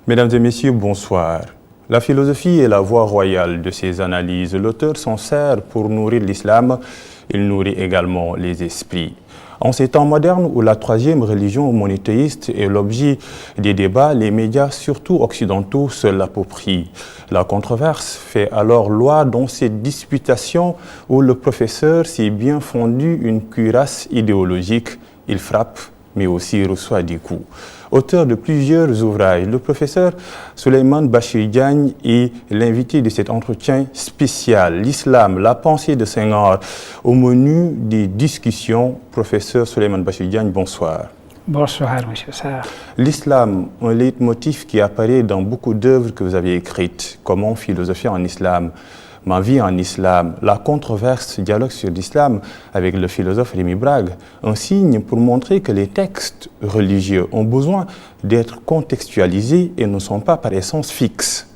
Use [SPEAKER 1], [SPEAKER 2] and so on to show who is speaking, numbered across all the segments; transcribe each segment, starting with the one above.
[SPEAKER 1] Mesdames et messieurs, bonsoir. La philosophie est la voie royale de ses analyses. L'auteur s'en sert pour nourrir l'islam. Il nourrit également les esprits. En ces temps modernes où la troisième religion monothéiste est l'objet des débats, les médias, surtout occidentaux, se l'approprient. La controverse fait alors loi dans cette disputation où le professeur s'est bien fondu une cuirasse idéologique. Il frappe, mais aussi reçoit des coups. Auteur de plusieurs ouvrages, le professeur Souleymane Bachir Diagne est l'invité de cet entretien spécial. L'islam, la pensée de Senghor, au menu des discussions. Professeur Souleymane Bachir Diagne, bonsoir.
[SPEAKER 2] Bonsoir, M. Sarr.
[SPEAKER 1] L'islam, un leitmotiv qui apparaît dans beaucoup d'œuvres que vous avez écrites. Comment philosopher en islam? Ma vie en islam, la controverse, dialogue sur l'islam avec le philosophe Rémi Brague, un signe pour montrer que les textes religieux ont besoin d'être contextualisés et ne sont pas par essence fixes.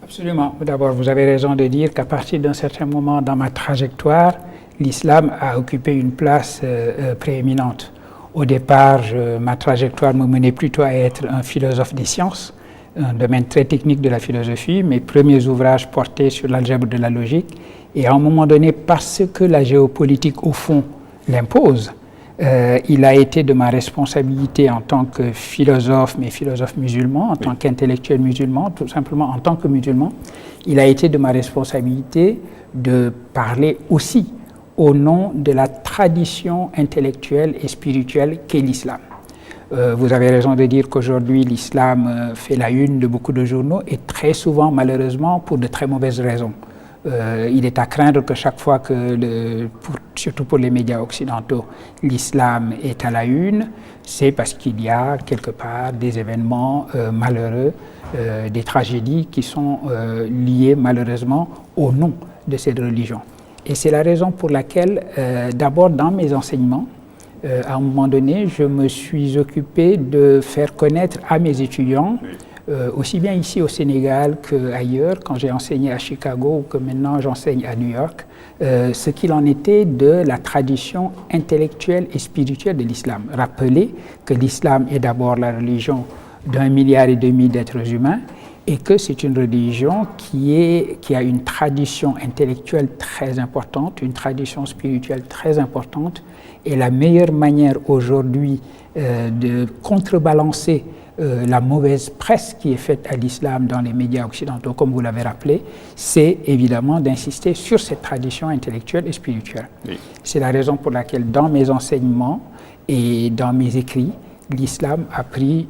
[SPEAKER 2] Absolument. D'abord, vous avez raison de dire qu'à partir d'un certain moment dans ma trajectoire, l'islam a occupé une place prééminente. Au départ, ma trajectoire me menait plutôt à être un philosophe des sciences, un domaine très technique de la philosophie. Mes premiers ouvrages portaient sur l'algèbre de la logique. Et à un moment donné, parce que la géopolitique, au fond, l'impose, il a été de ma responsabilité en tant que philosophe, mais philosophe musulman, en tant qu'intellectuel musulman, tout simplement en tant que musulman, il a été de ma responsabilité de parler aussi au nom de la tradition intellectuelle et spirituelle qu'est l'islam. Vous avez raison de dire qu'aujourd'hui l'islam fait la une de beaucoup de journaux et très souvent malheureusement pour de très mauvaises raisons. Il est à craindre que chaque fois que, surtout pour les médias occidentaux, l'islam est à la une, c'est parce qu'il y a quelque part des événements malheureux, des tragédies qui sont liées malheureusement au nom de cette religion. Et c'est la raison pour laquelle, d'abord dans mes enseignements, à un moment donné, je me suis occupé de faire connaître à mes étudiants, aussi bien ici au Sénégal qu'ailleurs, quand j'ai enseigné à Chicago ou que maintenant j'enseigne à New York, ce qu'il en était de la tradition intellectuelle et spirituelle de l'islam. Rappelez que l'islam est d'abord la religion d'1,5 milliard d'êtres humains et que c'est une religion qui a une tradition intellectuelle très importante, une tradition spirituelle très importante. Et la meilleure manière aujourd'hui de contrebalancer la mauvaise presse qui est faite à l'islam dans les médias occidentaux, comme vous l'avez rappelé, c'est évidemment d'insister sur cette tradition intellectuelle et spirituelle. Oui. C'est la raison pour laquelle dans mes enseignements et dans mes écrits, l'islam a pris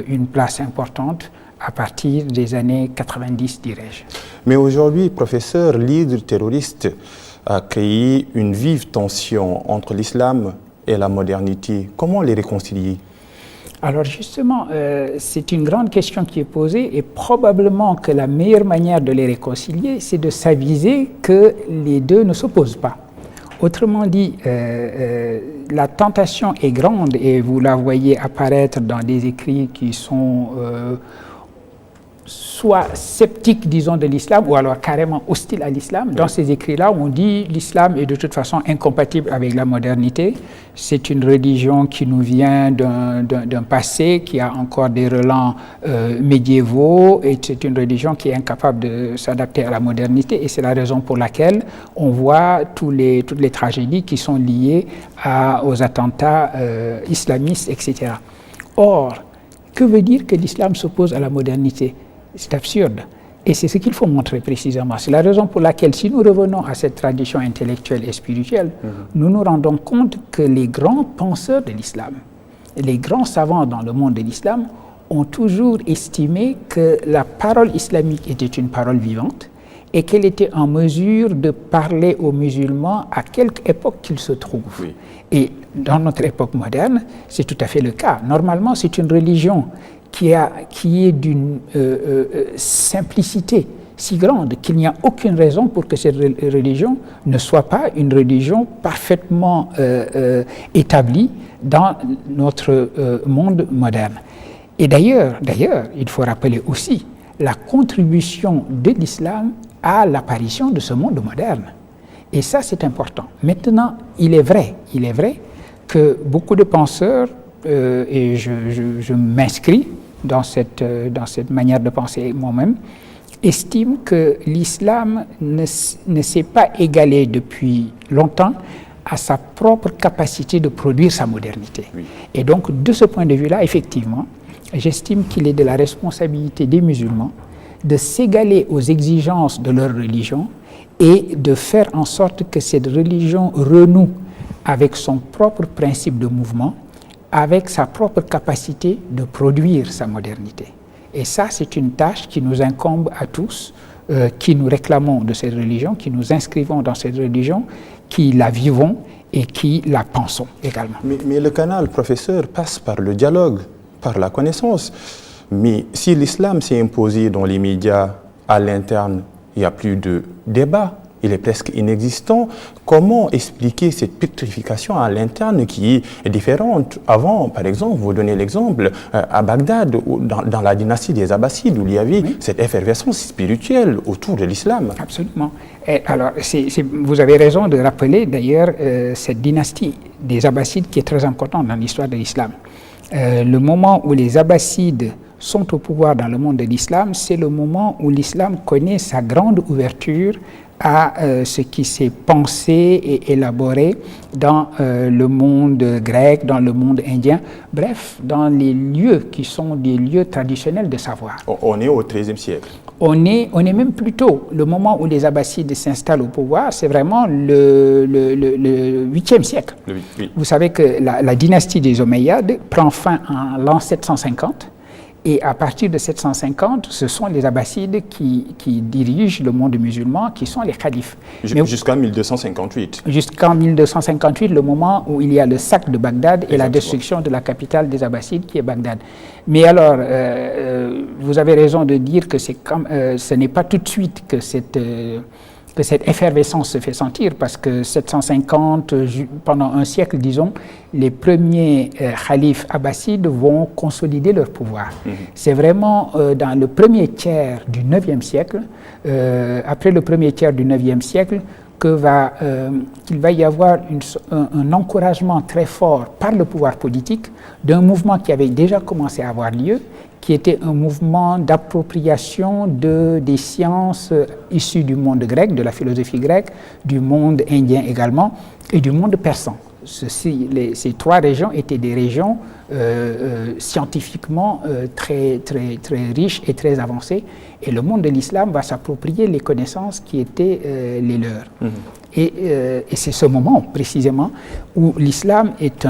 [SPEAKER 2] une place importante à partir des années 90, dirais-je.
[SPEAKER 1] Mais aujourd'hui, professeur, l'hydre terroriste a créé une vive tension entre l'islam et la modernité. Comment les réconcilier?
[SPEAKER 2] Alors justement, c'est une grande question qui est posée et probablement que la meilleure manière de les réconcilier, c'est de s'aviser que les deux ne s'opposent pas. Autrement dit, la tentation est grande et vous la voyez apparaître dans des écrits qui sont soit sceptiques, disons, de l'islam, ou alors carrément hostiles à l'islam. Dans ces écrits-là, on dit l'islam est de toute façon incompatible avec la modernité. C'est une religion qui nous vient d'un passé, qui a encore des relents médiévaux, et c'est une religion qui est incapable de s'adapter à la modernité. Et c'est la raison pour laquelle on voit toutes les tragédies qui sont liées aux attentats islamistes, etc. Or, que veut dire que l'islam s'oppose à la modernité? C'est absurde. Et c'est ce qu'il faut montrer précisément. C'est la raison pour laquelle, si nous revenons à cette tradition intellectuelle et spirituelle, nous nous rendons compte que les grands penseurs de l'islam, les grands savants dans le monde de l'islam, ont toujours estimé que la parole islamique était une parole vivante et qu'elle était en mesure de parler aux musulmans à quelque époque qu'ils se trouvent. Oui. Et dans notre époque moderne, c'est tout à fait le cas. Normalement, c'est une religion qui est d'une simplicité si grande qu'il n'y a aucune raison pour que cette religion ne soit pas une religion parfaitement établie dans notre monde moderne. Et d'ailleurs, il faut rappeler aussi la contribution de l'islam à l'apparition de ce monde moderne. Et ça, c'est important. Maintenant, il est vrai que beaucoup de penseurs, et je m'inscris dans cette manière de penser moi-même, estime que l'islam ne s'est pas égalé depuis longtemps à sa propre capacité de produire sa modernité. Oui. Et donc, de ce point de vue-là, effectivement, j'estime qu'il est de la responsabilité des musulmans de s'égaler aux exigences de leur religion et de faire en sorte que cette religion renoue avec son propre principe de mouvement, avec sa propre capacité de produire sa modernité. Et ça, c'est une tâche qui nous incombe à tous, qui nous réclamons de cette religion, qui nous inscrivons dans cette religion, qui la vivons et qui la pensons également.
[SPEAKER 1] Mais le canal, professeur, passe par le dialogue, par la connaissance. Mais si l'islam s'est imposé dans les médias à l'interne, il n'y a plus de débat. Il est presque inexistant. Comment expliquer cette pétrification à l'interne qui est différente? Avant, par exemple, vous donnez l'exemple, à Bagdad, dans la dynastie des Abbassides, où il y avait cette effervescence spirituelle autour de l'islam.
[SPEAKER 2] Absolument. Et alors, vous avez raison de rappeler d'ailleurs cette dynastie des Abbassides qui est très importante dans l'histoire de l'islam. Le moment où les Abbassides sont au pouvoir dans le monde de l'islam, c'est le moment où l'islam connaît sa grande ouverture à ce qui s'est pensé et élaboré dans le monde grec, dans le monde indien, bref, dans les lieux qui sont des lieux traditionnels de savoir.
[SPEAKER 1] On est au XIIIe siècle.
[SPEAKER 2] On est même plus tôt. Le moment où les Abbassides s'installent au pouvoir, c'est vraiment le 8e siècle. Oui. Vous savez que la dynastie des Omeyyades prend fin en l'an 750. Et à partir de 750, ce sont les Abbassides qui dirigent le monde musulman, qui sont les khalifes.
[SPEAKER 1] Jusqu'en 1258.
[SPEAKER 2] Jusqu'en 1258, le moment où il y a le sac de Bagdad et la destruction de la capitale des Abbassides, qui est Bagdad. Mais alors, vous avez raison de dire que ce n'est pas tout de suite que cette effervescence se fait sentir, parce que 750, pendant un siècle, disons, les premiers khalifes abbassides vont consolider leur pouvoir. C'est vraiment dans le premier tiers du 9e siècle, après le premier tiers du 9e siècle, qu'il va y avoir un encouragement très fort par le pouvoir politique d'un mouvement qui avait déjà commencé à avoir lieu, qui était un mouvement d'appropriation des sciences issues du monde grec, de la philosophie grecque, du monde indien également, et du monde persan. Ces trois régions étaient des régions scientifiquement très riches et très avancées, et le monde de l'islam va s'approprier les connaissances qui étaient les leurs. Et c'est ce moment précisément où l'islam est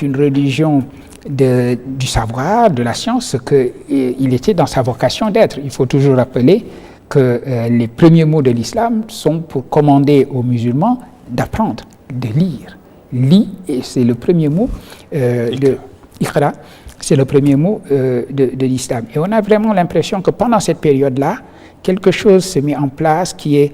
[SPEAKER 2] une religion du savoir, de la science, ce qu'il était dans sa vocation d'être. Il faut toujours rappeler que les premiers mots de l'islam sont pour commander aux musulmans d'apprendre, de lire. Lis, et c'est le premier mot de Iqra, c'est le premier mot de l'islam. Et on a vraiment l'impression que pendant cette période-là, quelque chose se met en place qui est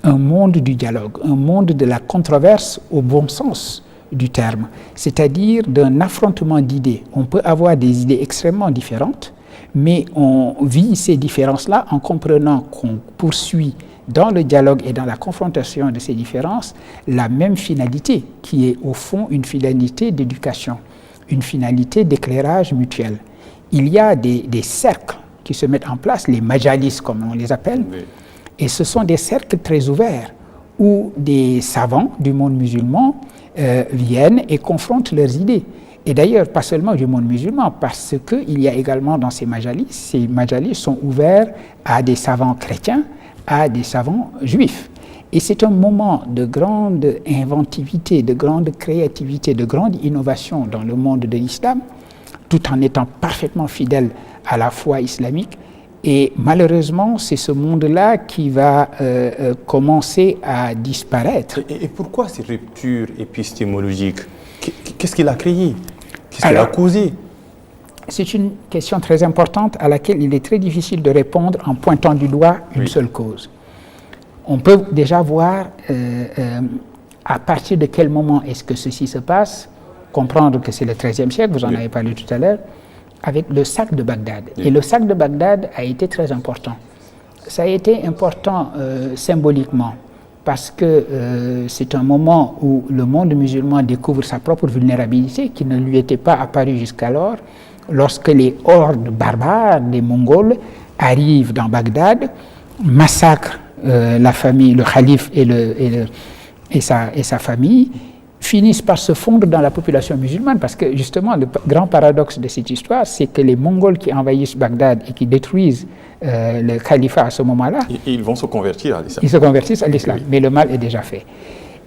[SPEAKER 2] un monde du dialogue, un monde de la controverse au bon sens du terme, c'est-à-dire d'un affrontement d'idées. On peut avoir des idées extrêmement différentes, mais on vit ces différences-là en comprenant qu'on poursuit dans le dialogue et dans la confrontation de ces différences la même finalité, qui est au fond une finalité d'éducation, une finalité d'éclairage mutuel. Il y a des cercles qui se mettent en place, les majalis comme on les appelle, et ce sont des cercles très ouverts où des savants du monde musulman viennent et confrontent leurs idées. Et d'ailleurs, pas seulement du monde musulman, parce qu'il y a également dans ces majalis sont ouverts à des savants chrétiens, à des savants juifs. Et c'est un moment de grande inventivité, de grande créativité, de grande innovation dans le monde de l'islam, tout en étant parfaitement fidèle à la foi islamique. Et malheureusement, c'est ce monde-là qui va commencer à disparaître.
[SPEAKER 1] Et pourquoi ces ruptures épistémologiques? Qu'est-ce qu'il a créé? Qu'est-ce qu'il a causé?
[SPEAKER 2] C'est une question très importante à laquelle il est très difficile de répondre en pointant du doigt une seule cause. On peut déjà voir à partir de quel moment est-ce que ceci se passe, comprendre que c'est le XIIIe siècle, vous en avez parlé tout à l'heure, avec le sac de Bagdad. Et le sac de Bagdad a été très important. Ça a été important symboliquement, parce que c'est un moment où le monde musulman découvre sa propre vulnérabilité qui ne lui était pas apparue jusqu'alors, lorsque les hordes barbares des Mongols arrivent dans Bagdad, massacrent la famille, le calife et sa famille, finissent par se fondre dans la population musulmane, parce que justement le grand paradoxe de cette histoire, c'est que les Mongols qui envahissent Bagdad et qui détruisent le califat à ce moment-là,
[SPEAKER 1] ils vont se convertir à l'islam.
[SPEAKER 2] Ils se convertissent à l'islam,
[SPEAKER 1] Oui.
[SPEAKER 2] mais le mal est déjà fait.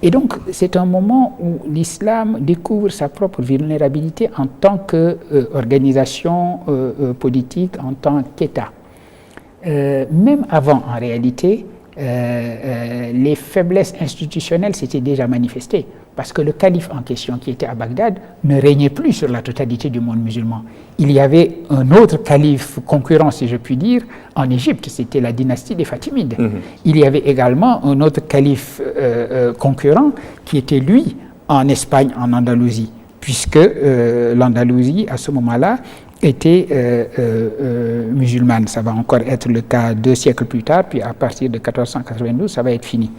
[SPEAKER 2] Et donc, c'est un moment où l'islam découvre sa propre vulnérabilité en tant qu'organisation politique, en tant qu'État. Même avant, en réalité, les faiblesses institutionnelles s'étaient déjà manifestées, parce que le calife en question, qui était à Bagdad, ne régnait plus sur la totalité du monde musulman. Il y avait un autre calife concurrent, si je puis dire, en Égypte, c'était la dynastie des Fatimides. Il y avait également un autre calife concurrent, qui était lui en Espagne, en Andalousie, puisque l'Andalousie, à ce moment-là, était musulmane. Ça va encore être le cas 2 siècles plus tard, puis à partir de 1492, ça va être fini.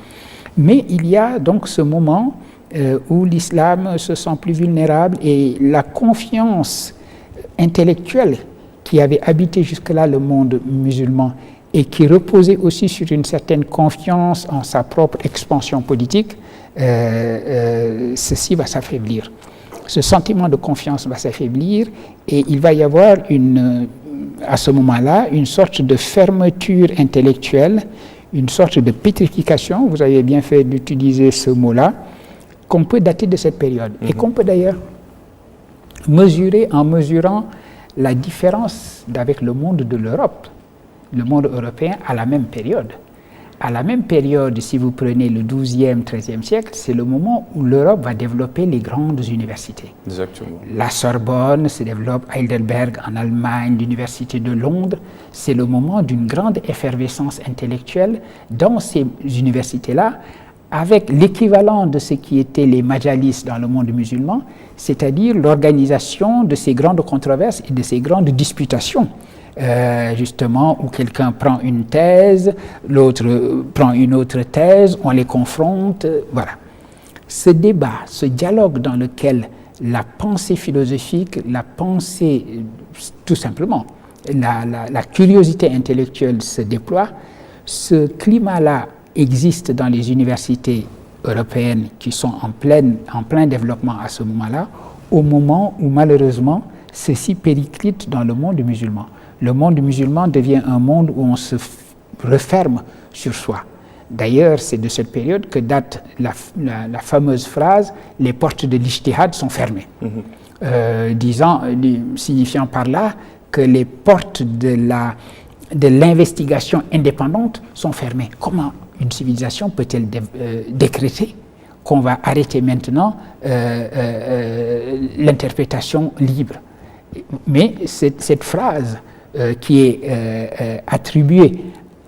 [SPEAKER 2] Mais il y a donc ce moment où l'islam se sent plus vulnérable, et la confiance intellectuelle qui avait habité jusque-là le monde musulman et qui reposait aussi sur une certaine confiance en sa propre expansion politique, ceci va s'affaiblir. Ce sentiment de confiance va s'affaiblir, et il va y avoir à ce moment-là une sorte de fermeture intellectuelle, une sorte de pétrification, vous avez bien fait d'utiliser ce mot-là, qu'on peut dater de cette période, et qu'on peut d'ailleurs mesurer en mesurant la différence avec le monde de l'Europe, le monde européen à la même période. À la même période, si vous prenez le XIIe, XIIIe siècle, c'est le moment où l'Europe va développer les grandes universités.
[SPEAKER 1] Exactement.
[SPEAKER 2] La Sorbonne se développe, Heidelberg en Allemagne, l'Université de Londres. C'est le moment d'une grande effervescence intellectuelle dans ces universités-là, avec l'équivalent de ce qui étaient les majalis dans le monde musulman, c'est-à-dire l'organisation de ces grandes controverses et de ces grandes disputations. Justement, où quelqu'un prend une thèse, l'autre prend une autre thèse, on les confronte, voilà. Ce débat, ce dialogue dans lequel la pensée philosophique, la pensée, tout simplement, la curiosité intellectuelle se déploie, ce climat-là existe dans les universités européennes qui sont en plein développement à ce moment-là, au moment où malheureusement ceci périclite dans le monde musulman. Le monde musulman devient un monde où on se referme sur soi. D'ailleurs, c'est de cette période que date la fameuse phrase « les portes de l'ijtihad sont fermées », signifiant par là que les portes de l'investigation indépendante sont fermées. Comment une civilisation peut-elle décréter qu'on va arrêter maintenant l'interprétation libre? Mais cette phrase qui est attribuée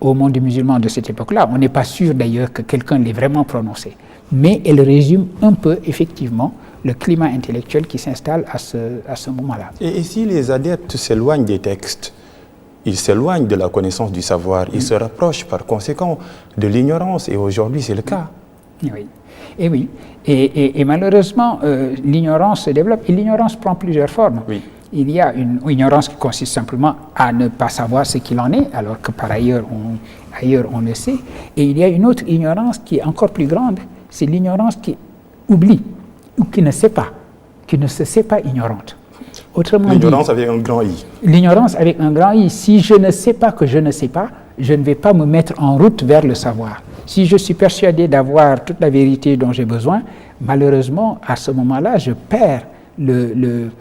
[SPEAKER 2] au monde musulman de cette époque-là, on n'est pas sûr d'ailleurs que quelqu'un l'ait vraiment prononcée, mais elle résume un peu effectivement le climat intellectuel qui s'installe à ce moment-là.
[SPEAKER 1] Et si les adeptes s'éloignent des textes, ils s'éloignent de la connaissance du savoir, ils se rapprochent par conséquent de l'ignorance, et aujourd'hui c'est le cas.
[SPEAKER 2] Oui. Et oui, et malheureusement, l'ignorance se développe, et l'ignorance prend plusieurs formes.
[SPEAKER 1] Oui.
[SPEAKER 2] Il y a une ignorance qui consiste simplement à ne pas savoir ce qu'il en est, alors que par ailleurs on le sait. Et il y a une autre ignorance qui est encore plus grande, c'est l'ignorance qui oublie, ou qui ne sait pas, qui ne se sait pas ignorante. Autrement dit,
[SPEAKER 1] l'ignorance avec un grand I.
[SPEAKER 2] L'ignorance avec un grand I. Si je ne sais pas que je ne sais pas, je ne vais pas me mettre en route vers le savoir. Si je suis persuadé d'avoir toute la vérité dont j'ai besoin, malheureusement, à ce moment-là, je perds le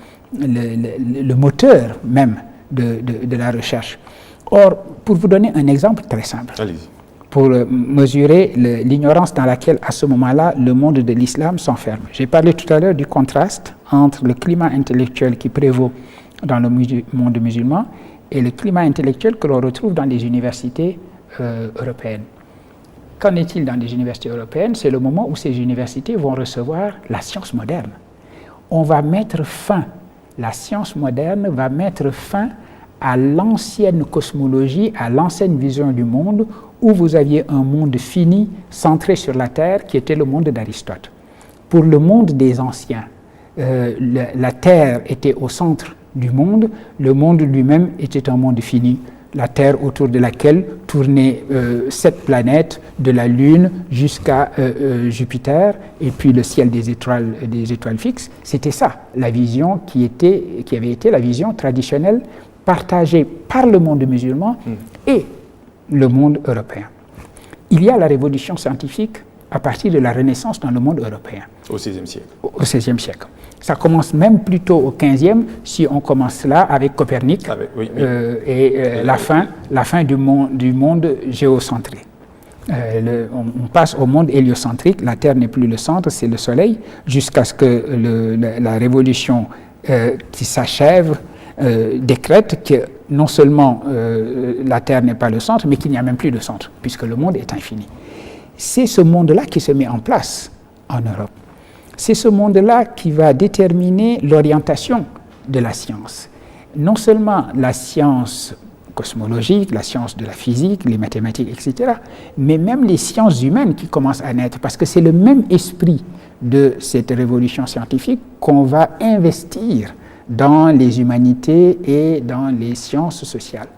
[SPEAKER 2] moteur même de la recherche. Or, pour vous donner un exemple très simple,
[SPEAKER 1] Allez-y.
[SPEAKER 2] pour mesurer l'ignorance dans laquelle, à ce moment-là, le monde de l'islam s'enferme. J'ai parlé tout à l'heure du contraste entre le climat intellectuel qui prévaut dans le monde musulman et le climat intellectuel que l'on retrouve dans les universités européennes. Qu'en est-il dans les universités européennes? C'est le moment où ces universités vont recevoir la science moderne. On va mettre fin, la science moderne va mettre fin à l'ancienne cosmologie, à l'ancienne vision du monde, où vous aviez un monde fini, centré sur la Terre, qui était le monde d'Aristote. Pour le monde des anciens, la Terre était au centre du monde. Le monde lui-même était un monde fini. La Terre autour de laquelle tournaient 7 planètes, de la Lune jusqu'à Jupiter, et puis le ciel des étoiles fixes. C'était ça, la vision qui avait été la vision traditionnelle partagée par le monde musulman et le monde européen. Il y a la révolution scientifique à partir de la Renaissance dans le monde européen.
[SPEAKER 1] Au XVIe siècle.
[SPEAKER 2] Au XVIe siècle. Ça commence même plutôt au XVe, si on commence là avec Copernic la fin du monde géocentré. On passe au monde héliocentrique, la Terre n'est plus le centre, c'est le Soleil, jusqu'à ce que la révolution qui s'achève décrète que non seulement la Terre n'est pas le centre, mais qu'il n'y a même plus de centre, puisque le monde est infini. C'est ce monde-là qui se met en place en Europe. C'est ce monde-là qui va déterminer l'orientation de la science. Non seulement la science cosmologique, la science de la physique, les mathématiques, etc., mais même les sciences humaines qui commencent à naître, parce que c'est le même esprit de cette révolution scientifique qu'on va investir dans les humanités et dans les sciences sociales.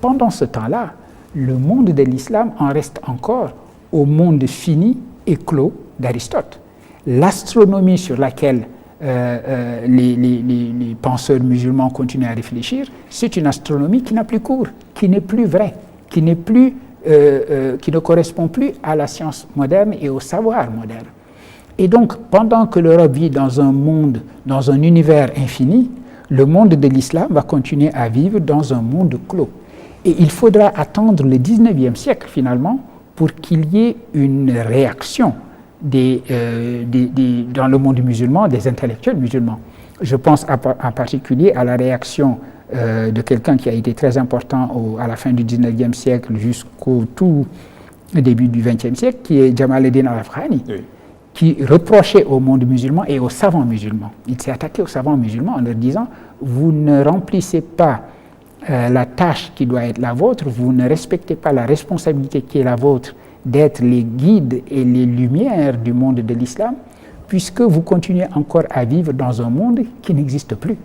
[SPEAKER 2] Pendant ce temps-là, le monde de l'islam en reste encore au monde fini et clos d'Aristote. L'astronomie sur laquelle les penseurs musulmans continuent à réfléchir, c'est une astronomie qui n'a plus cours, qui n'est plus vraie, qui ne correspond plus à la science moderne et au savoir moderne. Et donc, pendant que l'Europe vit dans un univers infini, le monde de l'islam va continuer à vivre dans un monde clos. Et il faudra attendre le 19e siècle, finalement, pour qu'il y ait une réaction dans le monde musulman, des intellectuels musulmans. Je pense en particulier à la réaction de quelqu'un qui a été très important à la fin du 19e siècle jusqu'au tout début du 20e siècle, qui est Jamal el-Din al-Afghani, qui reprochait au monde musulman et aux savants musulmans. Il s'est attaqué aux savants musulmans en leur disant « Vous ne remplissez pas la tâche qui doit être la vôtre, vous ne respectez pas la responsabilité qui est la vôtre d'être les guides et les lumières du monde de l'islam, puisque vous continuez encore à vivre dans un monde qui n'existe plus.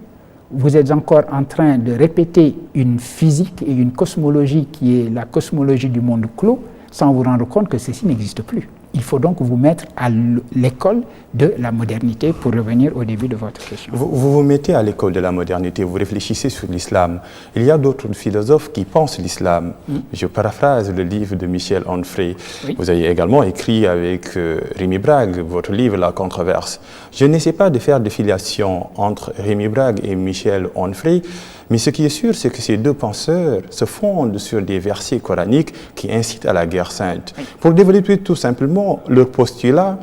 [SPEAKER 2] Vous êtes encore en train de répéter une physique et une cosmologie qui est la cosmologie du monde clos, sans vous rendre compte que ceci n'existe plus. Il faut donc vous mettre à l'école de la modernité, pour revenir au début de votre question.
[SPEAKER 1] Vous vous mettez à l'école de la modernité, vous réfléchissez sur l'islam. Il y a d'autres philosophes qui pensent l'islam. Je paraphrase le livre de Michel Onfray. Oui. Vous avez également écrit avec Rémi Brague votre livre « La controverse ». Je n'essaie pas de faire de filiation entre Rémi Brague et Michel Onfray, mais ce qui est sûr, c'est que ces deux penseurs se fondent sur des versets coraniques qui incitent à la guerre sainte. Oui. Pour développer tout simplement leur postulat,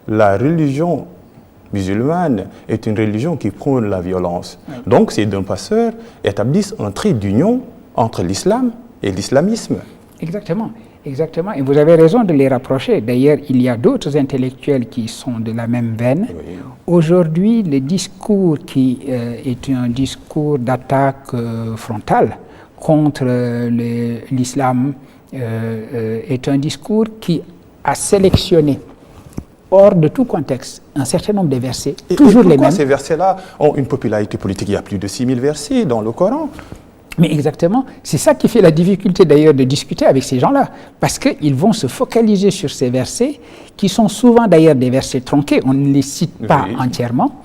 [SPEAKER 1] la religion musulmane est une religion qui prône la violence. Oui. Donc ces deux penseurs établissent un trait d'union entre l'islam et l'islamisme.
[SPEAKER 2] Exactement. Exactement, et vous avez raison de les rapprocher. D'ailleurs, il y a d'autres intellectuels qui sont de la même veine. Oui. Aujourd'hui, le discours qui est un discours d'attaque frontale contre l'islam est un discours qui a sélectionné, hors de tout contexte, un certain nombre de versets, toujours les mêmes.
[SPEAKER 1] Pourquoi ces versets-là ont une popularité politique? Il y a plus de 6000 versets dans le Coran.
[SPEAKER 2] Mais exactement, c'est ça qui fait la difficulté d'ailleurs de discuter avec ces gens-là, parce qu'ils vont se focaliser sur ces versets, qui sont souvent d'ailleurs des versets tronqués, on ne les cite pas entièrement,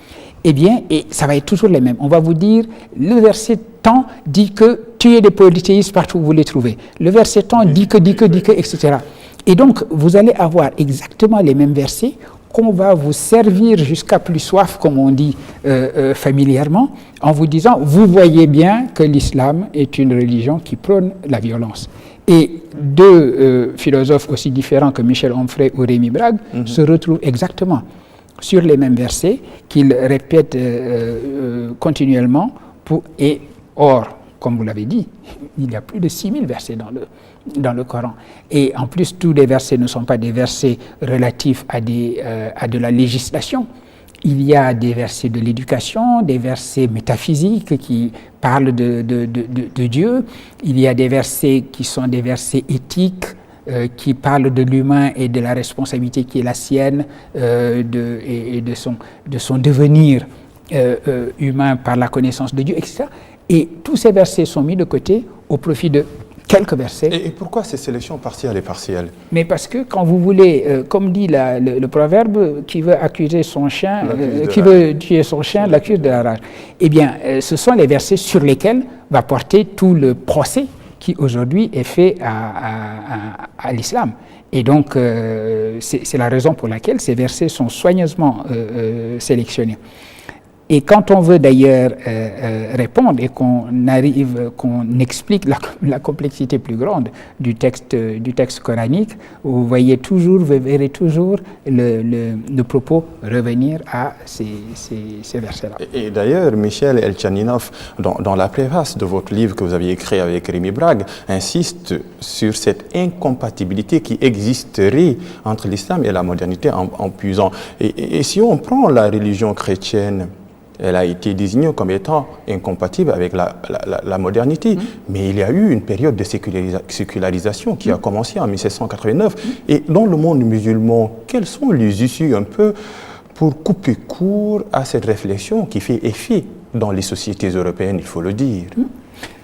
[SPEAKER 2] et ça va être toujours les mêmes. On va vous dire, le verset tant dit que tuez des polythéistes partout où vous les trouvez. Le verset tant dit que, etc. Et donc, vous allez avoir exactement les mêmes versets, qu'on va vous servir jusqu'à plus soif, comme on dit familièrement, en vous disant, vous voyez bien que l'islam est une religion qui prône la violence. Et deux philosophes aussi différents que Michel Onfray ou Rémi Brague se retrouvent exactement sur les mêmes versets qu'ils répètent continuellement. Or, comme vous l'avez dit, il y a plus de 6000 versets dans le Coran. Et en plus, tous les versets ne sont pas des versets relatifs à de la législation. Il y a des versets de l'éducation, des versets métaphysiques qui parlent de Dieu. Il y a des versets qui sont des versets éthiques, qui parlent de l'humain et de la responsabilité qui est la sienne, et de son devenir humain par la connaissance de Dieu, etc. Et tous ces versets sont mis de côté au profit de quelques versets.
[SPEAKER 1] Et pourquoi ces sélections partielles et partielles?
[SPEAKER 2] Mais parce que quand vous voulez, comme dit le proverbe, qui veut accuser son chien, qui veut tuer son chien, l'accuse de la rage. Eh bien, ce sont les versets sur lesquels va porter tout le procès qui aujourd'hui est fait à l'islam. Et donc, c'est la raison pour laquelle ces versets sont soigneusement sélectionnés. Et quand on veut d'ailleurs répondre et qu'on explique la complexité plus grande du texte coranique, vous verrez toujours le propos revenir à ces versets-là.
[SPEAKER 1] Et d'ailleurs, Michel Elchaninov, dans la préface de votre livre que vous aviez écrit avec Rémi Brague, insiste sur cette incompatibilité qui existerait entre l'islam et la modernité en puisant. Et si on prend la religion chrétienne, elle a été désignée comme étant incompatible avec la modernité. Mais il y a eu une période de sécularisation qui a commencé en 1789. Et dans le monde musulman, quelles sont les issues un peu pour couper court à cette réflexion qui fait effet dans les sociétés européennes, il faut le dire?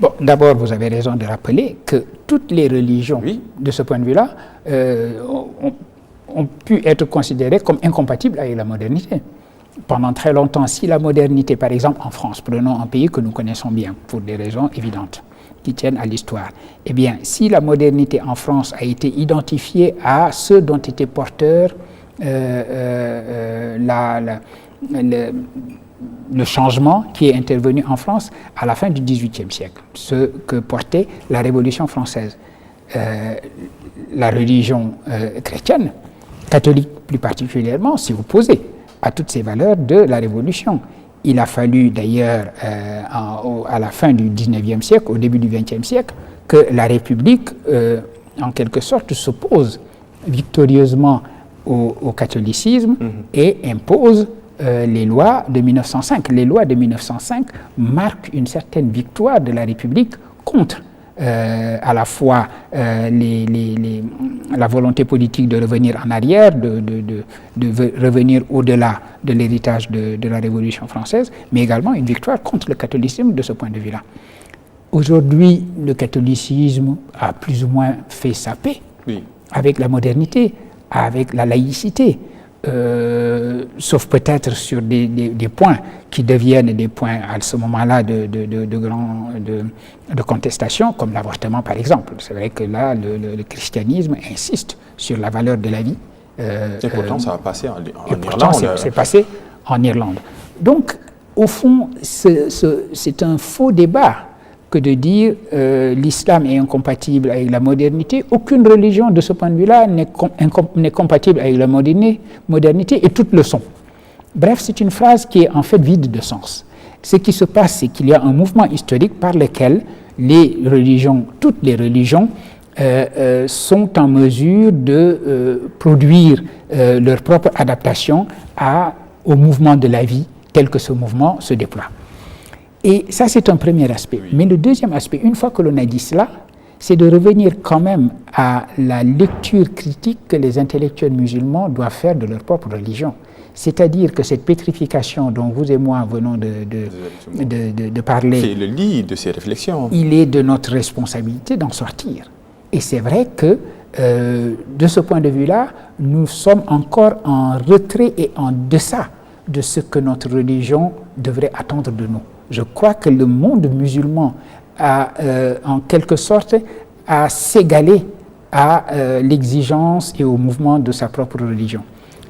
[SPEAKER 2] Bon, d'abord, vous avez raison de rappeler que toutes les religions, de ce point de vue-là, ont pu être considérées comme incompatibles avec la modernité. Pendant très longtemps, si la modernité, par exemple en France, prenons un pays que nous connaissons bien pour des raisons évidentes qui tiennent à l'histoire, eh bien, si la modernité en France a été identifiée à ceux dont était porteur le changement qui est intervenu en France à la fin du XVIIIe siècle, ce que portait la Révolution française, la religion chrétienne, catholique plus particulièrement, s'est opposée à toutes ces valeurs de la Révolution. Il a fallu d'ailleurs, à la fin du XIXe siècle, au début du XXe siècle, que la République, en quelque sorte, s'oppose victorieusement au catholicisme et impose les lois de 1905. Les lois de 1905 marquent une certaine victoire de la République contre à la fois la volonté politique de revenir en arrière, de revenir au-delà de l'héritage de la Révolution française, mais également une victoire contre le catholicisme de ce point de vue-là. Aujourd'hui, le catholicisme a plus ou moins fait sa paix avec la modernité, avec la laïcité, sauf peut-être sur des points qui deviennent des points à ce moment-là de contestation, comme l'avortement par exemple. C'est vrai que là, le christianisme insiste sur la valeur de la vie.
[SPEAKER 1] Et pourtant, ça a passé en
[SPEAKER 2] Irlande. C'est passé en Irlande. Donc, au fond, c'est un faux débat que de dire l'islam est incompatible avec la modernité. Aucune religion de ce point de vue-là n'est compatible avec la modernité et toutes le sont. Bref, c'est une phrase qui est en fait vide de sens. Ce qui se passe, c'est qu'il y a un mouvement historique par lequel toutes les religions sont en mesure de produire leur propre adaptation au mouvement de la vie tel que ce mouvement se déploie. Et ça, c'est un premier aspect. Mais le deuxième aspect, une fois que l'on a dit cela, c'est de revenir quand même à la lecture critique que les intellectuels musulmans doivent faire de leur propre religion. C'est-à-dire que cette pétrification dont vous et moi venons de parler...
[SPEAKER 1] C'est le lit de ces réflexions.
[SPEAKER 2] Il est de notre responsabilité d'en sortir. Et c'est vrai que, de ce point de vue-là, nous sommes encore en retrait et en deçà de ce que notre religion devrait attendre de nous. Je crois que le monde musulman a, en quelque sorte, à s'égaler à l'exigence et au mouvement de sa propre religion.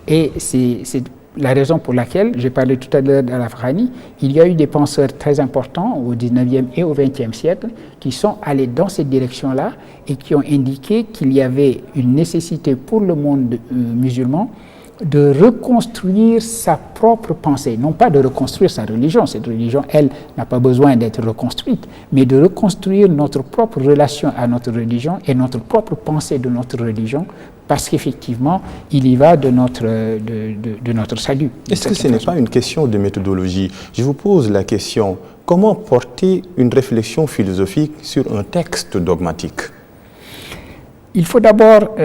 [SPEAKER 2] Et c'est la raison pour laquelle, j'ai parlé tout à l'heure d'Al-Afghani, il y a eu des penseurs très importants au XIXe et au XXe siècle qui sont allés dans cette direction-là et qui ont indiqué qu'il y avait une nécessité pour le monde musulman de reconstruire sa propre pensée, non pas de reconstruire sa religion. Cette religion, elle, n'a pas besoin d'être reconstruite, mais de reconstruire notre propre relation à notre religion et notre propre pensée de notre religion, parce qu'effectivement, il y va de notre salut.
[SPEAKER 1] Est-ce que ce n'est pas une question de méthodologie? Je vous pose la question, comment porter une réflexion philosophique sur un texte dogmatique? Il
[SPEAKER 2] faut d'abord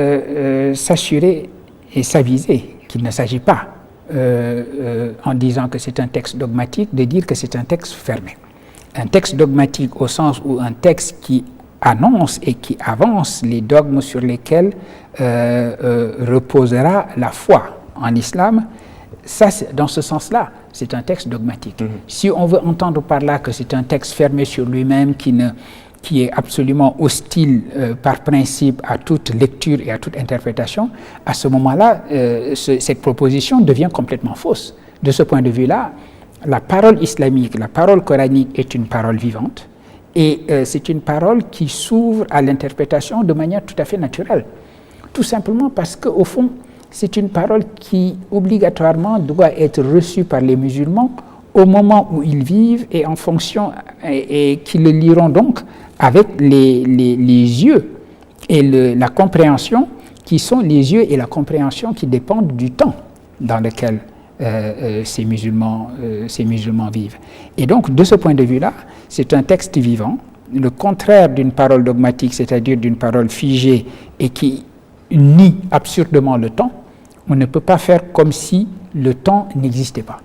[SPEAKER 2] s'assurer et s'aviser qu'il ne s'agit pas en disant que c'est un texte dogmatique, de dire que c'est un texte fermé. Un texte dogmatique au sens où un texte qui annonce et qui avance les dogmes sur lesquels reposera la foi en islam, ça, dans ce sens-là, c'est un texte dogmatique. Si on veut entendre par là que c'est un texte fermé sur lui-même qui est absolument hostile par principe à toute lecture et à toute interprétation, à ce moment-là, cette proposition devient complètement fausse. De ce point de vue-là, la parole islamique, la parole coranique est une parole vivante et c'est une parole qui s'ouvre à l'interprétation de manière tout à fait naturelle. Tout simplement parce qu'au fond, c'est une parole qui obligatoirement doit être reçue par les musulmans au moment où ils vivent et en fonction, et qui le liront donc avec les yeux et la compréhension qui sont les yeux et la compréhension qui dépendent du temps dans lequel ces musulmans vivent. Et donc, de ce point de vue-là, c'est un texte vivant, le contraire d'une parole dogmatique, c'est-à-dire d'une parole figée et qui nie absurdement le temps. On ne peut pas faire comme si le temps n'existait pas.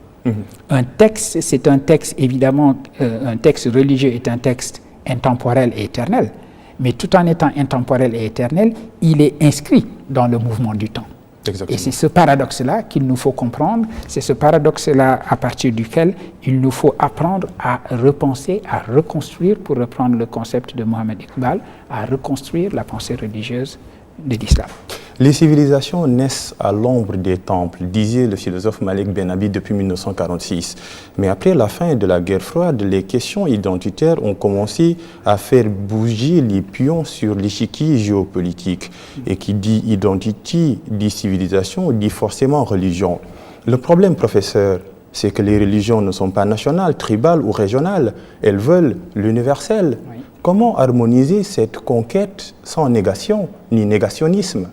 [SPEAKER 2] Un texte, c'est un texte, évidemment, un texte religieux est un texte intemporel et éternel, mais tout en étant intemporel et éternel, il est inscrit dans le mouvement du temps. Exactement. Et c'est ce paradoxe-là qu'il nous faut comprendre, c'est ce paradoxe-là à partir duquel il nous faut apprendre à repenser, à reconstruire, pour reprendre le concept de Mohamed Iqbal, à reconstruire la pensée religieuse de l'islam.
[SPEAKER 1] Les civilisations naissent à l'ombre des temples, disait le philosophe Malik Benabi depuis 1946. Mais après la fin de la guerre froide, les questions identitaires ont commencé à faire bouger les pions sur l'échiquier géopolitique. Et qui dit identité, dit civilisation, dit forcément religion. Le problème, professeur, c'est que les religions ne sont pas nationales, tribales ou régionales. Elles veulent l'universel. Oui. Comment harmoniser cette conquête sans négation ni négationnisme?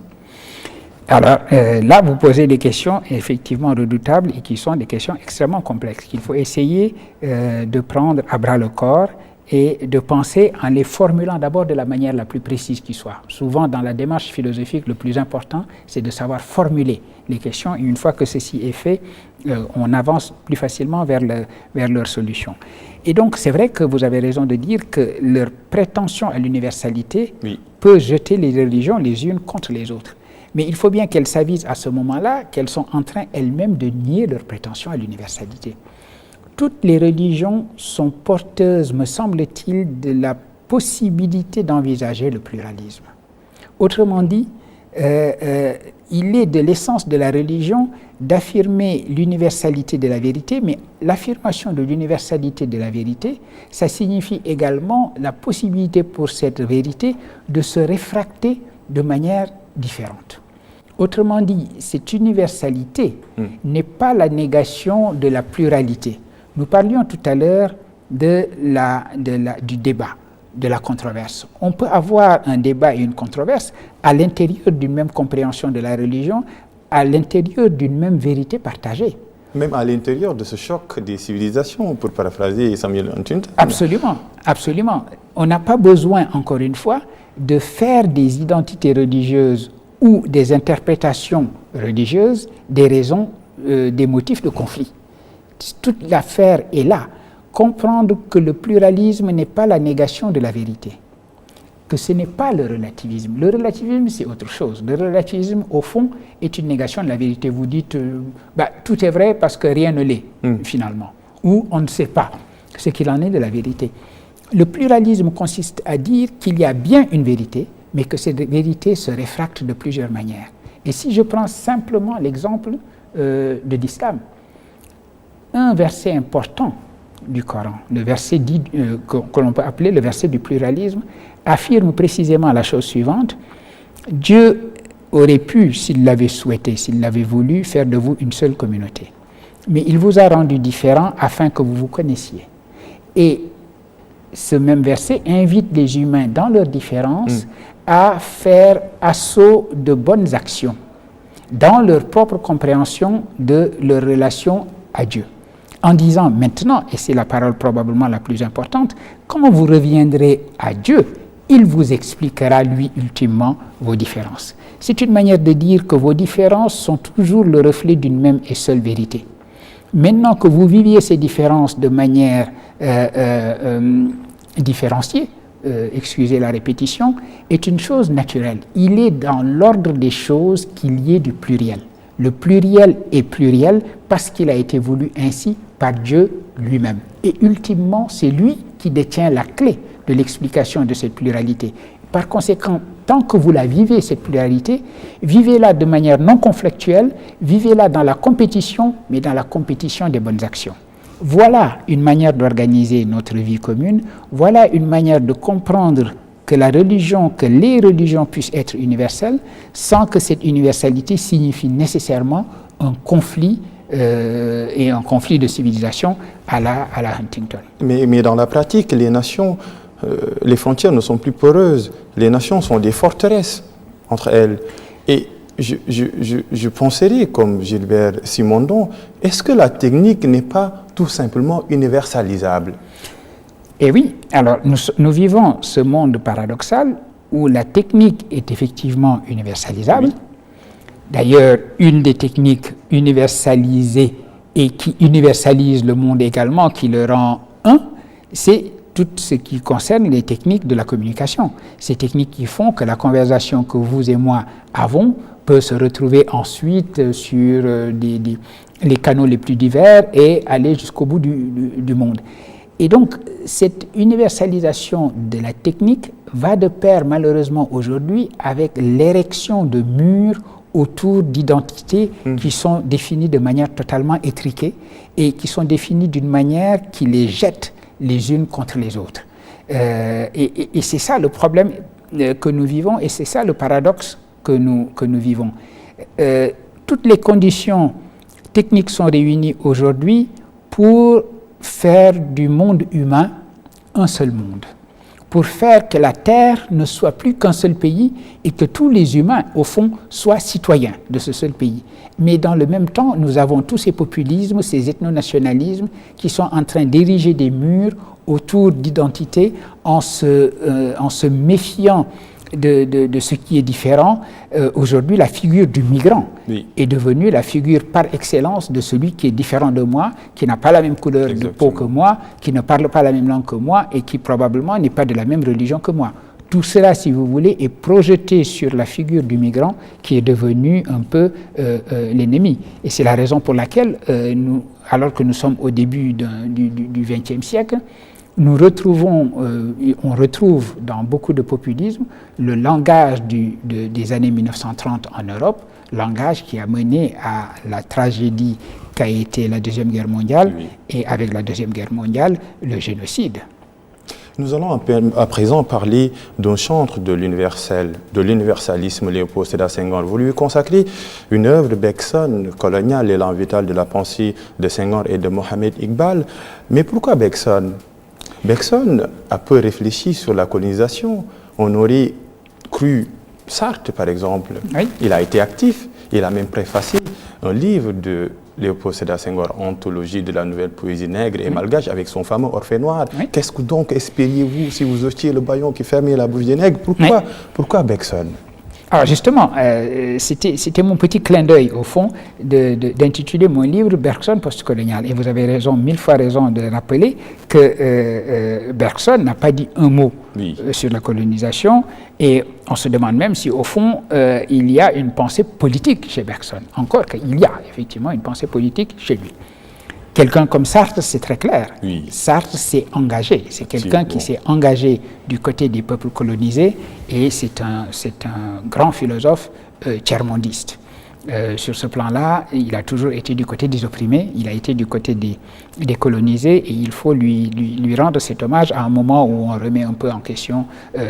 [SPEAKER 2] Alors là, vous posez des questions effectivement redoutables et qui sont des questions extrêmement complexes qu'il faut essayer de prendre à bras le corps et de penser en les formulant d'abord de la manière la plus précise qui soit. Souvent, dans la démarche philosophique, le plus important, c'est de savoir formuler les questions et une fois que ceci est fait, on avance plus facilement vers leur solution. Et donc, c'est vrai que vous avez raison de dire que leur prétention à l'universalité peut jeter les religions les unes contre les autres. Mais il faut bien qu'elles s'avisent à ce moment-là qu'elles sont en train elles-mêmes de nier leur prétention à l'universalité. Toutes les religions sont porteuses, me semble-t-il, de la possibilité d'envisager le pluralisme. Autrement dit, il est de l'essence de la religion d'affirmer l'universalité de la vérité, mais l'affirmation de l'universalité de la vérité, ça signifie également la possibilité pour cette vérité de se réfracter de manière différente. Autrement dit, cette universalité n'est pas la négation de la pluralité. Nous parlions tout à l'heure du débat, de la controverse. On peut avoir un débat et une controverse à l'intérieur d'une même compréhension de la religion, à l'intérieur d'une même vérité partagée.
[SPEAKER 1] Même à l'intérieur de ce choc des civilisations, pour paraphraser Samuel Huntington.
[SPEAKER 2] Absolument, absolument. On n'a pas besoin, encore une fois, de faire des identités religieuses ou des interprétations religieuses des raisons, des motifs de conflit. Toute l'affaire est là. Comprendre que le pluralisme n'est pas la négation de la vérité, que ce n'est pas le relativisme. Le relativisme, c'est autre chose. Le relativisme, au fond, est une négation de la vérité. Vous dites, tout est vrai parce que rien ne l'est, finalement. Ou on ne sait pas ce qu'il en est de la vérité. Le pluralisme consiste à dire qu'il y a bien une vérité, mais que cette vérité se réfracte de plusieurs manières. Et si je prends simplement l'exemple de l'islam, un verset important du Coran, le verset dit, que l'on peut appeler le verset du pluralisme, affirme précisément la chose suivante: Dieu aurait pu, s'il l'avait souhaité, s'il l'avait voulu, faire de vous une seule communauté. Mais il vous a rendu différents afin que vous vous connaissiez. Et ce même verset invite les humains, dans leurs différences, à faire assaut de bonnes actions, dans leur propre compréhension de leur relation à Dieu. En disant maintenant, et c'est la parole probablement la plus importante, quand vous reviendrez à Dieu, il vous expliquera, lui, ultimement, vos différences. C'est une manière de dire que vos différences sont toujours le reflet d'une même et seule vérité. Maintenant que vous viviez ces différences de manière différenciée, excusez la répétition, est une chose naturelle. Il est dans l'ordre des choses qu'il y ait du pluriel. Le pluriel est pluriel parce qu'il a été voulu ainsi par Dieu lui-même. Et ultimement, c'est lui qui détient la clé de l'explication de cette pluralité. Par conséquent, tant que vous la vivez, cette pluralité, vivez-la de manière non conflictuelle, vivez-la dans la compétition, mais dans la compétition des bonnes actions. Voilà une manière d'organiser notre vie commune, voilà une manière de comprendre que la religion, que les religions puissent être universelles, sans que cette universalité signifie nécessairement un conflit et un conflit de civilisation à la Huntington.
[SPEAKER 1] Mais dans la pratique, les nations, les frontières ne sont plus poreuses. Les nations sont des forteresses entre elles. Et je penserais, comme Gilbert Simondon, est-ce que la technique n'est pas tout simplement universalisable?
[SPEAKER 2] Et oui, alors nous vivons ce monde paradoxal où la technique est effectivement universalisable. Oui. D'ailleurs, une des techniques universalisées et qui universalise le monde également, qui le rend un, c'est tout ce qui concerne les techniques de la communication. Ces techniques qui font que la conversation que vous et moi avons peut se retrouver ensuite sur les canaux les plus divers et aller jusqu'au bout du monde. Et donc, cette universalisation de la technique va de pair, malheureusement, aujourd'hui, avec l'érection de murs autour d'identités qui sont définies de manière totalement étriquée et qui sont définies d'une manière qui les jette les unes contre les autres. Et c'est ça le problème que nous vivons et c'est ça le paradoxe que nous vivons. Toutes les conditions techniques sont réunies aujourd'hui pour faire du monde humain un seul monde, pour faire que la Terre ne soit plus qu'un seul pays et que tous les humains, au fond, soient citoyens de ce seul pays. Mais dans le même temps, nous avons tous ces populismes, ces ethnonationalismes qui sont en train d'ériger des murs autour d'identités en se méfiant de ce qui est différent. Aujourd'hui, la figure du migrant est devenue la figure par excellence de celui qui est différent de moi, qui n'a pas la même couleur de peau que moi, qui ne parle pas la même langue que moi et qui probablement n'est pas de la même religion que moi. Tout cela, si vous voulez, est projeté sur la figure du migrant qui est devenu un peu l'ennemi. Et c'est la raison pour laquelle, alors que nous sommes au début du XXe siècle, on retrouve dans beaucoup de populisme le langage des années 1930 en Europe, langage qui a mené à la tragédie qu'a été la Deuxième Guerre mondiale et avec la Deuxième Guerre mondiale, le génocide.
[SPEAKER 1] Nous allons à présent parler d'un chantre de l'universalisme, Léopold Sédar Senghor. Vous lui consacrez une œuvre de Bergson, coloniale, l'élan vital de la pensée de Senghor et de Mohamed Iqbal. Mais pourquoi Bergson? Bergson a peu réfléchi sur la colonisation. On aurait cru Sartre, par exemple. Oui. Il a été actif. Il a même préfacé un livre de Léopold Sédar Senghor, Anthologie de la nouvelle poésie nègre et malgache, avec son fameux Orphée noir. Oui. Qu'est-ce que donc espériez-vous si vous ôtiez le bâillon qui fermait la bouche des nègres? Pourquoi Bergson?
[SPEAKER 2] Alors justement, c'était mon petit clin d'œil, au fond, d'intituler mon livre « Bergson postcolonial ». Et vous avez raison, 1000 fois raison de rappeler que Bergson n'a pas dit un mot sur la colonisation. Et on se demande même si, au fond, il y a une pensée politique chez Bergson. Encore qu'il y a effectivement une pensée politique chez lui. Quelqu'un comme Sartre, c'est très clair. Oui. Sartre s'est engagé. C'est quelqu'un qui s'est engagé du côté des peuples colonisés et c'est un grand philosophe tiers-mondiste. Sur ce plan-là, il a toujours été du côté des opprimés, il a été du côté des colonisés et il faut lui rendre cet hommage à un moment où on remet un peu en question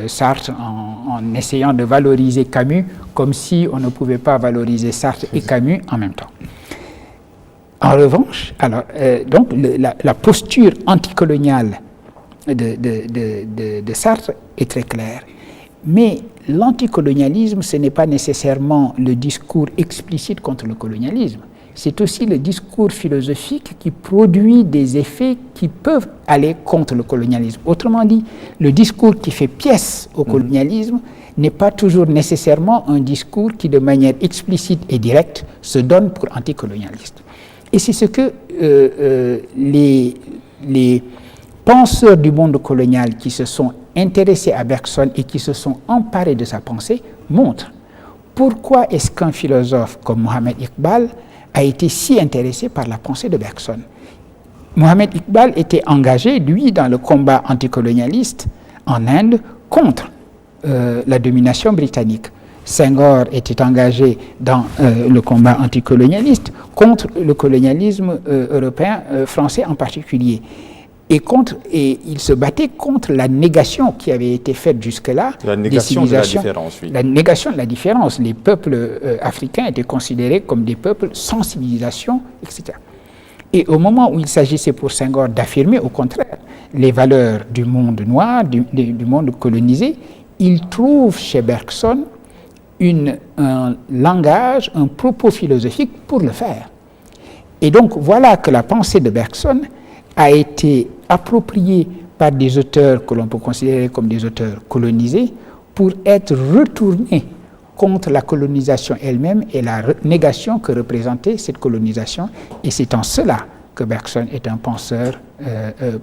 [SPEAKER 2] Sartre en essayant de valoriser Camus comme si on ne pouvait pas valoriser Sartre et Camus en même temps. En revanche, alors, donc la posture anticoloniale de Sartre est très claire. Mais l'anticolonialisme, ce n'est pas nécessairement le discours explicite contre le colonialisme. c'est aussi le discours philosophique qui produit des effets qui peuvent aller contre le colonialisme. Autrement dit, le discours qui fait pièce au colonialisme n'est pas toujours nécessairement un discours qui, de manière explicite et directe, se donne pour anticolonialiste. Et c'est ce que les penseurs du monde colonial qui se sont intéressés à Bergson et qui se sont emparés de sa pensée montrent. Pourquoi est-ce qu'un philosophe comme Mohamed Iqbal a été si intéressé par la pensée de Bergson? Mohamed Iqbal était engagé, lui, dans le combat anticolonialiste en Inde contre la domination britannique. Senghor était engagé dans le combat anticolonialiste contre le colonialisme européen, français en particulier. Et il se battait contre la négation qui avait été faite jusque-là.
[SPEAKER 1] La négation de la différence, oui.
[SPEAKER 2] La négation de la différence. Les peuples africains étaient considérés comme des peuples sans civilisation, etc. Et au moment où il s'agissait pour Senghor d'affirmer, au contraire, les valeurs du monde noir, du monde colonisé, il trouve chez Bergson un langage, un propos philosophique pour le faire. Et donc, voilà que la pensée de Bergson a été appropriée par des auteurs que l'on peut considérer comme des auteurs colonisés pour être retournée contre la colonisation elle-même et la négation que représentait cette colonisation. Et c'est en cela que Bergson est un penseur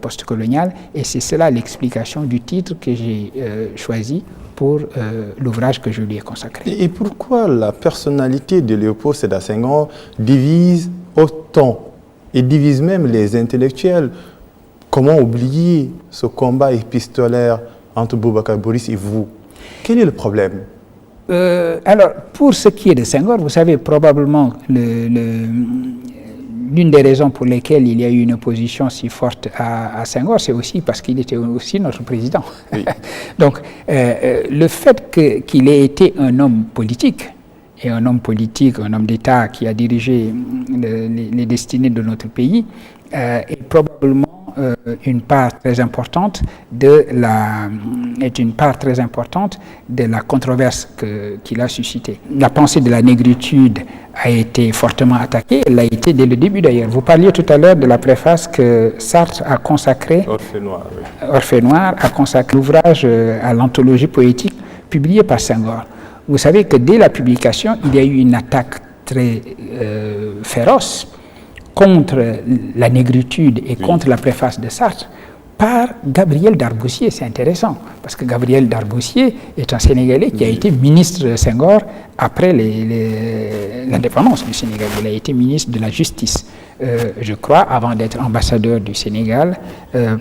[SPEAKER 2] postcolonial, et c'est cela l'explication du titre que j'ai choisi pour l'ouvrage que je lui ai consacré.
[SPEAKER 1] Et pourquoi la personnalité de Léopold Sédar Senghor divise autant et divise même les intellectuels? Comment oublier ce combat épistolaire entre Boubacar Boris et vous? Quel est le problème?
[SPEAKER 2] Alors, pour ce qui est de Senghor, vous savez probablement l'une des raisons pour lesquelles il y a eu une opposition si forte à Senghor, c'est aussi parce qu'il était aussi notre président. Oui. Donc, le fait qu'il ait été un homme politique, et un homme politique, un homme d'État qui a dirigé les destinées de notre pays, est probablement une part très importante de la controverse qu'il a suscitée. La pensée de la négritude a été fortement attaquée, elle l'a été dès le début d'ailleurs. Vous parliez tout à l'heure de la préface que Sartre a consacrée,
[SPEAKER 1] Orphée Noire, oui.
[SPEAKER 2] Orphée Noire a consacré l'ouvrage à l'anthologie poétique publiée par Senghor. Vous savez que dès la publication, il y a eu une attaque très féroce contre la négritude et contre la préface de Sartre par Gabriel Darboussier. C'est intéressant, parce que Gabriel Darboussier est un Sénégalais qui a été ministre de Senghor après l'indépendance du Sénégal. Il a été ministre de la Justice, je crois, avant d'être ambassadeur du Sénégal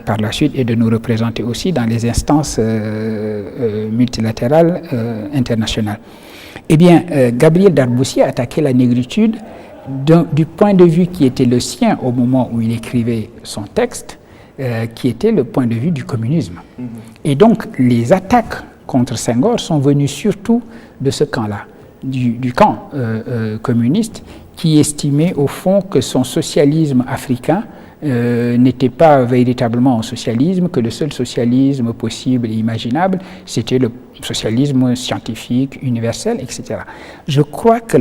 [SPEAKER 2] par la suite et de nous représenter aussi dans les instances multilatérales internationales. Eh bien, Gabriel Darboussier a attaqué la négritude du point de vue qui était le sien au moment où il écrivait son texte, qui était le point de vue du communisme. Et donc, les attaques contre Senghor sont venues surtout de ce camp-là, du camp communiste, qui estimait au fond que son socialisme africain n'était pas véritablement un socialisme, que le seul socialisme possible et imaginable, c'était le socialisme scientifique, universel, etc. Je crois que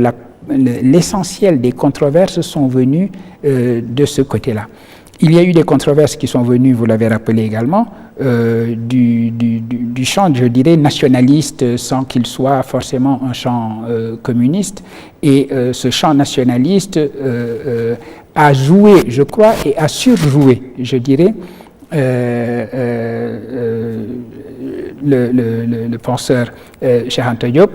[SPEAKER 2] l'essentiel des controverses sont venues de ce côté-là. Il y a eu des controverses qui sont venues, vous l'avez rappelé également, du champ, je dirais, nationaliste, sans qu'il soit forcément un champ communiste. Et ce champ nationaliste a joué, je crois, et a surjoué, je dirais, le penseur Cheikh Anta Diop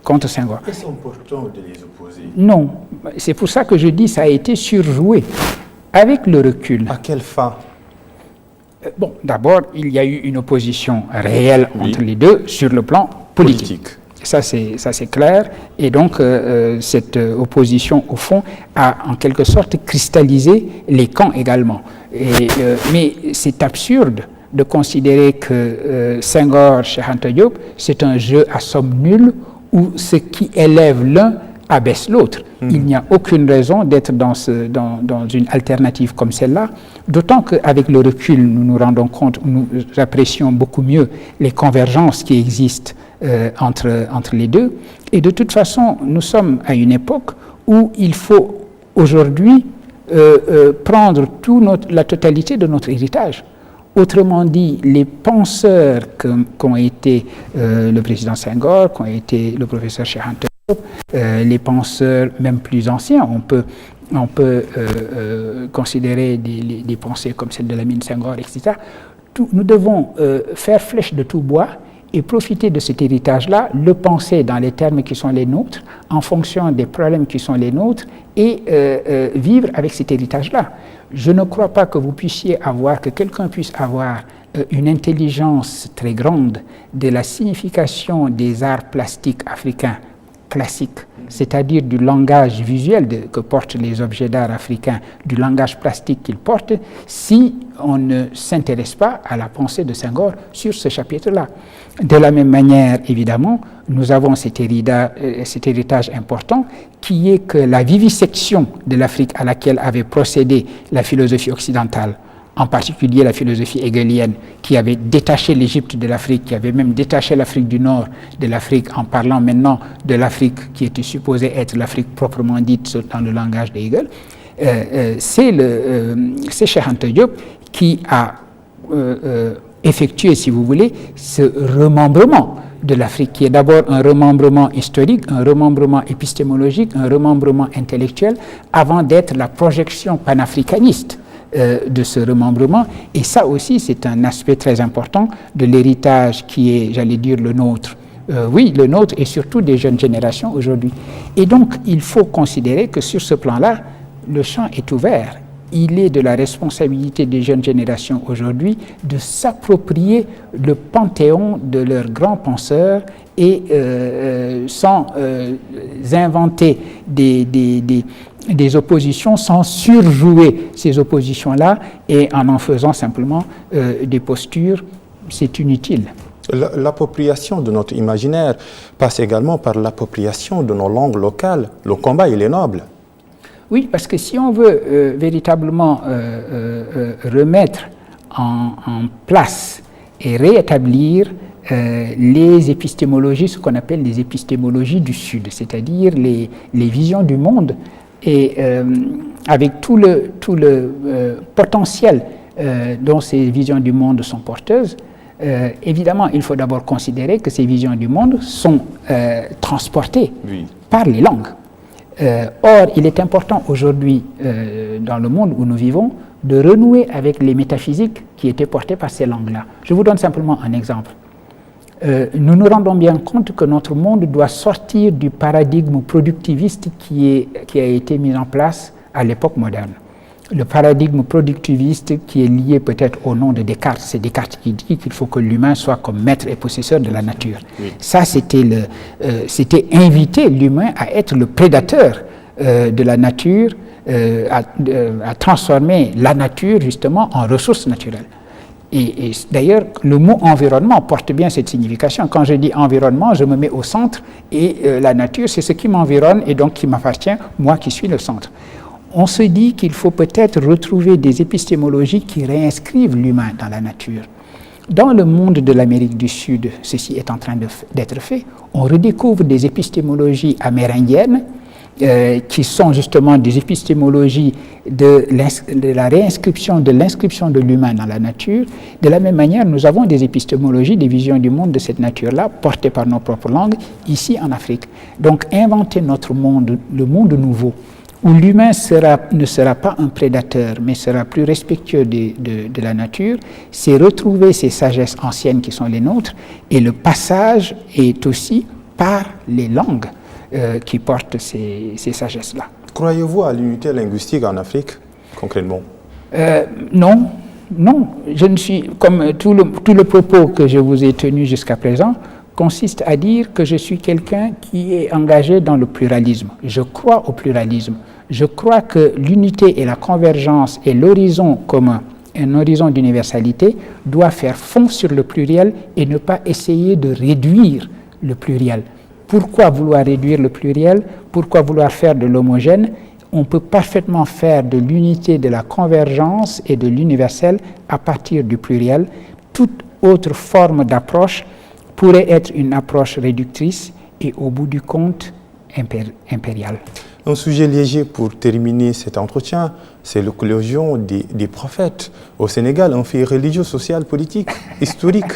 [SPEAKER 2] contre Senghor.
[SPEAKER 1] Est-ce important de les opposer?
[SPEAKER 2] Non, c'est pour ça que je dis ça a été surjoué. Avec le recul.
[SPEAKER 1] À quelle fin?
[SPEAKER 2] Bon, d'abord, il y a eu une opposition réelle entre les deux sur le plan politique. Ça, c'est clair. Et donc, cette opposition, au fond, a en quelque sorte cristallisé les camps également. Mais c'est absurde de considérer que Senghor, Cheikh Anta Diop, c'est un jeu à somme nulle où ce qui élève l'un abaisse l'autre. Il n'y a aucune raison d'être dans une alternative comme celle-là, d'autant qu'avec le recul, nous nous rendons compte, nous apprécions beaucoup mieux les convergences qui existent entre les deux. Et de toute façon, nous sommes à une époque où il faut aujourd'hui prendre la totalité de notre héritage. Autrement dit, les penseurs qu'ont été le président Senghor, qu'ont été le professeur Cheikh Anta Diop, les penseurs même plus anciens, on peut considérer des pensées comme celle de Lamine Senghor, etc. Nous devons faire flèche de tout bois et profiter de cet héritage-là, le penser dans les termes qui sont les nôtres, en fonction des problèmes qui sont les nôtres, et vivre avec cet héritage-là. Je ne crois pas que que quelqu'un puisse avoir une intelligence très grande de la signification des arts plastiques africains classiques, c'est-à-dire du langage visuel que portent les objets d'art africains, du langage plastique qu'ils portent, si on ne s'intéresse pas à la pensée de Senghor sur ce chapitre-là. De la même manière, évidemment, nous avons cet héritage important qui est que la vivisection de l'Afrique à laquelle avait procédé la philosophie occidentale, en particulier la philosophie hegelienne, qui avait détaché l'Égypte de l'Afrique, qui avait même détaché l'Afrique du Nord de l'Afrique, en parlant maintenant de l'Afrique qui était supposée être l'Afrique proprement dite dans le langage de Hegel. C'est Cheikh Anta Diop qui a effectué, si vous voulez, ce remembrement de l'Afrique, qui est d'abord un remembrement historique, un remembrement épistémologique, un remembrement intellectuel, avant d'être la projection panafricaniste de ce remembrement. Et ça aussi, c'est un aspect très important de l'héritage qui est, j'allais dire, le nôtre. Oui, le nôtre et surtout des jeunes générations aujourd'hui. Et donc, il faut considérer que sur ce plan-là, le champ est ouvert. Il est de la responsabilité des jeunes générations aujourd'hui de s'approprier le panthéon de leurs grands penseurs et sans inventer des oppositions, sans surjouer ces oppositions-là et en faisant simplement des postures, c'est inutile.
[SPEAKER 1] L'appropriation de notre imaginaire passe également par l'appropriation de nos langues locales. Le combat, il est noble.
[SPEAKER 2] Oui, parce que si on veut véritablement remettre en place et rétablir les épistémologies, ce qu'on appelle les épistémologies du Sud, c'est-à-dire les visions du monde, et avec tout le potentiel dont ces visions du monde sont porteuses, évidemment, il faut d'abord considérer que ces visions du monde sont transportées par les langues. Or, il est important aujourd'hui, dans le monde où nous vivons, de renouer avec les métaphysiques qui étaient portées par ces langues-là. Je vous donne simplement un exemple. Nous nous rendons bien compte que notre monde doit sortir du paradigme productiviste qui a été mis en place à l'époque moderne. Le paradigme productiviste qui est lié peut-être au nom de Descartes. C'est Descartes qui dit qu'il faut que l'humain soit comme maître et possesseur de la nature. Oui. Ça, c'était inviter l'humain à être le prédateur de la nature, à transformer la nature justement en ressources naturelles. Et d'ailleurs, le mot environnement porte bien cette signification. Quand je dis environnement, je me mets au centre et la nature, c'est ce qui m'environne et donc qui m'appartient, moi qui suis le centre. On se dit qu'il faut peut-être retrouver des épistémologies qui réinscrivent l'humain dans la nature. Dans le monde de l'Amérique du Sud, ceci est en train d'être fait. On redécouvre des épistémologies amérindiennes qui sont justement des épistémologies de la réinscription, de l'inscription de l'humain dans la nature. De la même manière, nous avons des épistémologies, des visions du monde de cette nature-là, portées par nos propres langues, ici en Afrique. Donc, inventer notre monde, le monde nouveau, où l'humain ne sera pas un prédateur, mais sera plus respectueux de la nature, c'est retrouver ces sagesses anciennes qui sont les nôtres, et le passage est aussi par les langues qui portent ces sagesses-là.
[SPEAKER 1] Croyez-vous à l'unité linguistique en Afrique, concrètement?
[SPEAKER 2] Non, je ne suis, comme tout le propos que je vous ai tenu jusqu'à présent, consiste à dire que je suis quelqu'un qui est engagé dans le pluralisme. Je crois au pluralisme. Je crois que l'unité et la convergence et l'horizon commun, un horizon d'universalité, doit faire fond sur le pluriel et ne pas essayer de réduire le pluriel. Pourquoi vouloir réduire le pluriel? Pourquoi vouloir faire de l'homogène? On peut parfaitement faire de l'unité, de la convergence et de l'universel à partir du pluriel. Toute autre forme d'approche pourrait être une approche réductrice et au bout du compte impérial.
[SPEAKER 1] Un sujet léger pour terminer cet entretien, c'est l'éclosion des prophètes au Sénégal, un fait religieux, social, politique, historique.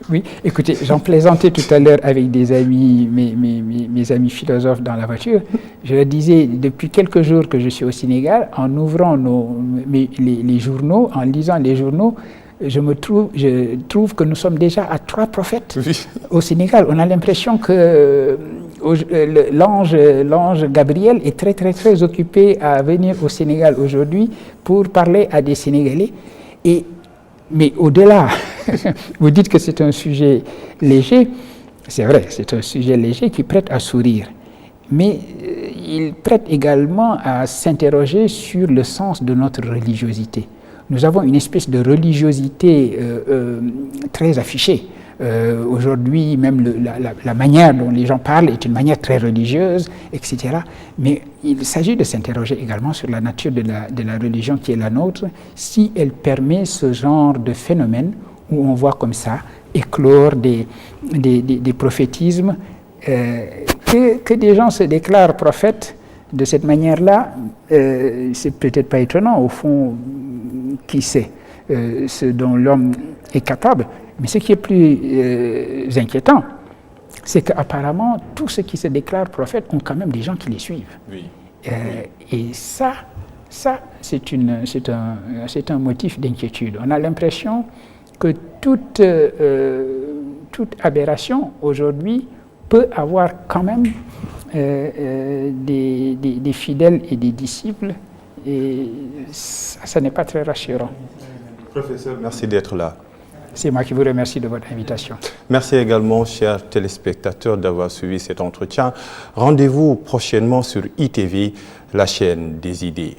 [SPEAKER 2] Oui, écoutez, j'en plaisantais tout à l'heure avec des amis, mes amis philosophes dans la voiture. Je leur disais, depuis quelques jours que je suis au Sénégal, en ouvrant les journaux, en lisant les journaux, je trouve que nous sommes déjà à 3 prophètes au Sénégal. On a l'impression que l'ange Gabriel est très occupé à venir au Sénégal aujourd'hui pour parler à des Sénégalais. Mais au-delà, vous dites que c'est un sujet léger, c'est vrai, c'est un sujet léger qui prête à sourire, mais il prête également à s'interroger sur le sens de notre religiosité. Nous avons une espèce de religiosité très affichée. Aujourd'hui, même la manière dont les gens parlent est une manière très religieuse, etc. Mais il s'agit de s'interroger également sur la nature de la religion qui est la nôtre, si elle permet ce genre de phénomène où on voit comme ça éclore des prophétismes, que des gens se déclarent prophètes de cette manière-là, c'est peut-être pas étonnant, au fond, qui sait ce dont l'homme est capable. Mais ce qui est plus inquiétant, c'est qu'apparemment, tous ceux qui se déclarent prophètes ont quand même des gens qui les suivent. Oui. Et ça c'est un motif d'inquiétude. On a l'impression que toute aberration aujourd'hui peut avoir quand même des fidèles et des disciples, et ça n'est pas très rassurant.
[SPEAKER 1] Professeur, merci d'être là.
[SPEAKER 2] C'est moi qui vous remercie de votre invitation.
[SPEAKER 1] Merci également, chers téléspectateurs, d'avoir suivi cet entretien. Rendez-vous prochainement sur ITV, la chaîne des idées.